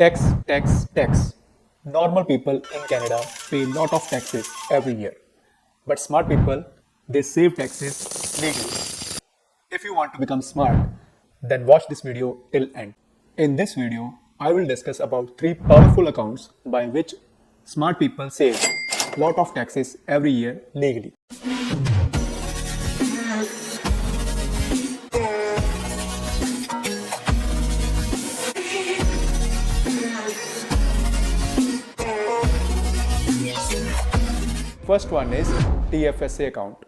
Tax, tax, tax. Normal people in Canada pay a lot of taxes every year. But smart people, they save taxes legally. If you want to become smart, then watch this video till end. In this video, I will discuss about 3 powerful accounts by which smart people save a lot of taxes every year legally. First one is TFSA account,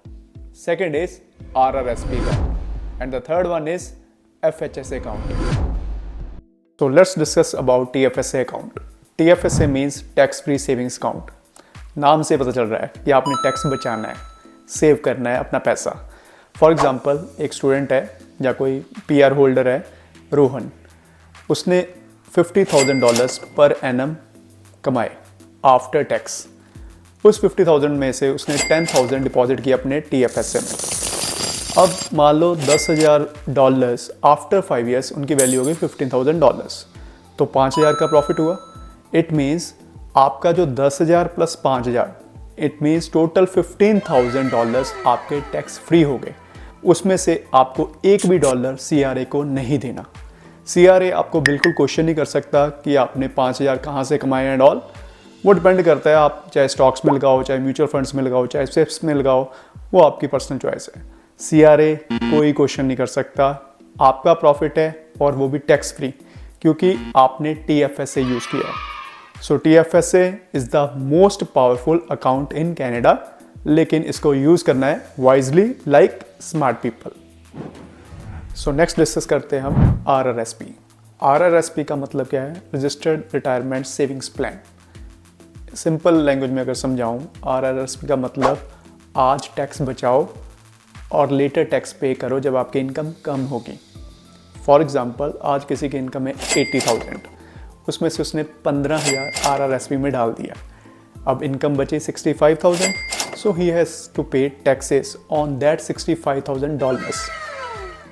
second is RRSP account, and the third one is FHSA account. So let's discuss about TFSA account. TFSA means tax free savings account. नाम से पता चल रहा है कि आपने tax बचाना है, सेव करना है अपना पैसा. फॉर एग्जाम्पल एक स्टूडेंट है या कोई PR होल्डर है रोहन, उसने $50,000 पर एनम कमाए आफ्टर टैक्स. उस 50,000 में से उसने 10,000 डिपॉजिट किया अपने TFSA में. अब मान लो $10,000 आफ्टर 5 ईयर्स उनकी वैल्यू हो गई $15,000, तो 5,000 का प्रॉफिट हुआ. इट मीन्स आपका जो 10,000 प्लस 5,000, इट मीन्स टोटल $15,000 आपके टैक्स फ्री हो गए. उसमें से आपको एक भी डॉलर CRA को नहीं देना. CRA आपको बिल्कुल क्वेश्चन नहीं कर सकता कि आपने 5,000 कहाँ से कमाए एंड ऑल. वो डिपेंड करता है, आप चाहे स्टॉक्स में लगाओ, चाहे म्यूचुअल फंड्स में लगाओ, चाहे SIPs में लगाओ, वो आपकी पर्सनल चॉइस है. CRA कोई क्वेश्चन नहीं कर सकता. आपका प्रॉफिट है और वो भी टैक्स फ्री, क्योंकि आपने TFSA यूज़ किया है. सो TFSA is the most powerful account in Canada, लेकिन इसको यूज़ करना है wisely like smart people. So next discuss करते हैं हम RRSP. RRSP का मतलब क्या है? Registered retirement savings plan. Simple language में अगर समझाऊँ, RRSP का मतलब आज टैक्स बचाओ और लेटर टैक्स पे करो जब आपकी इनकम कम होगी. फॉर एग्जांपल आज किसी की इनकम है 80,000, उसमें से उसने 15,000 RRSP में डाल दिया. अब इनकम बची 65,000, सो ही हैज़ टू पे टैक्सेस ऑन दैट $65,000.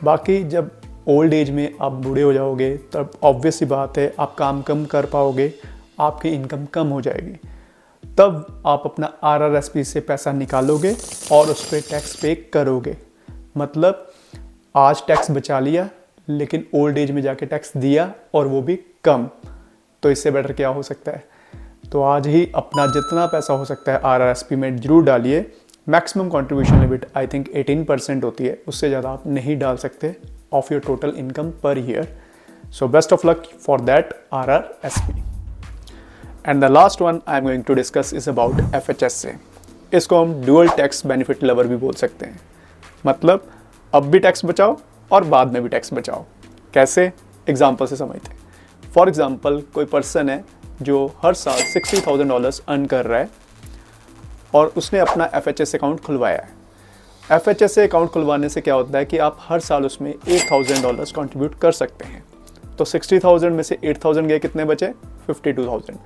बाकी जब ओल्ड एज में आप बूढ़े हो जाओगे तब ऑब्वियस सी बात है आप काम कम कर पाओगे, आपकी इनकम कम हो जाएगी. तब आप अपना RRSP से पैसा निकालोगे और उस पर टैक्स पे करोगे. मतलब आज टैक्स बचा लिया, लेकिन ओल्ड एज में जाके टैक्स दिया और वो भी कम. तो इससे बेटर क्या हो सकता है? तो आज ही अपना जितना पैसा हो सकता है RRSP में जरूर डालिए. Maximum contribution limit I think 18% होती है, उससे ज़्यादा आप नहीं डाल सकते of your total income per year. So best of luck for that RRSP. And the last one I am going to discuss is about FHSA. इसको हम ड्यूअल टैक्स बेनिफिट लवर भी बोल सकते हैं. मतलब अब भी टैक्स बचाओ और बाद में भी टैक्स बचाओ. कैसे? एग्जाम्पल से समझते हैं. फॉर एग्जाम्पल कोई पर्सन है जो हर साल $60,000 अर्न कर रहा है और उसने अपना FHSA अकाउंट खुलवाया है. FHSA अकाउंट खुलवाने से क्या होता है कि आप हर साल उसमें $8,000 कंट्रीब्यूट कर सकते हैं. तो 60,000 में से 8,000 गए, कितने बचे? 52,000.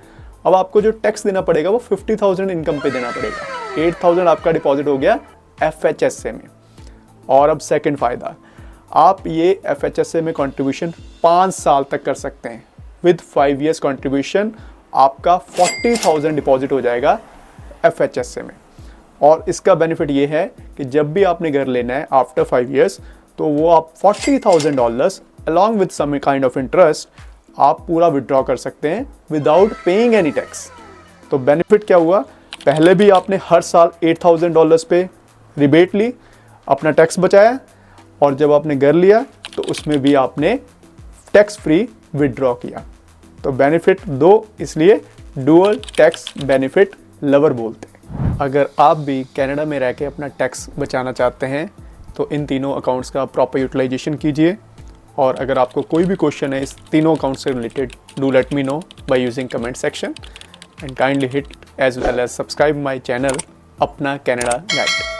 अब आपको जो टैक्स देना पड़ेगा वो 50,000 इनकम पे देना पड़ेगा. 8,000 आपका डिपॉजिट हो गया FHSA में. और अब सेकंड फ़ायदा, आप ये FHSA में कंट्रीब्यूशन 5 साल तक कर सकते हैं. विद 5 ईयर्स कंट्रीब्यूशन आपका 40,000 डिपॉजिट हो जाएगा FHSA में. और इसका बेनिफिट ये है कि जब भी आपने घर लेना है आफ्टर 5 ईयर्स, तो वो आप $40,000 along with some kind of interest आप पूरा विड्रॉ कर सकते हैं विदाउट पेइंग एनी टैक्स. तो बेनिफिट क्या हुआ? पहले भी आपने हर साल $8,000 पे रिबेट ली, अपना टैक्स बचाया, और जब आपने घर लिया तो उसमें भी आपने टैक्स फ्री विड्रॉ किया. तो बेनिफिट दो, इसलिए डुअल टैक्स बेनिफिट लवर बोलते हैं. अगर आप भी कनाडा में रह के अपना टैक्स बचाना चाहते हैं तो इन तीनों अकाउंट्स का प्रॉपर यूटिलाइजेशन कीजिए. और अगर आपको कोई भी क्वेश्चन है इस तीनों अकाउंट से related, do let me know by using comment section and kindly hit as well as subscribe my channel अपना कनाडा गाइड.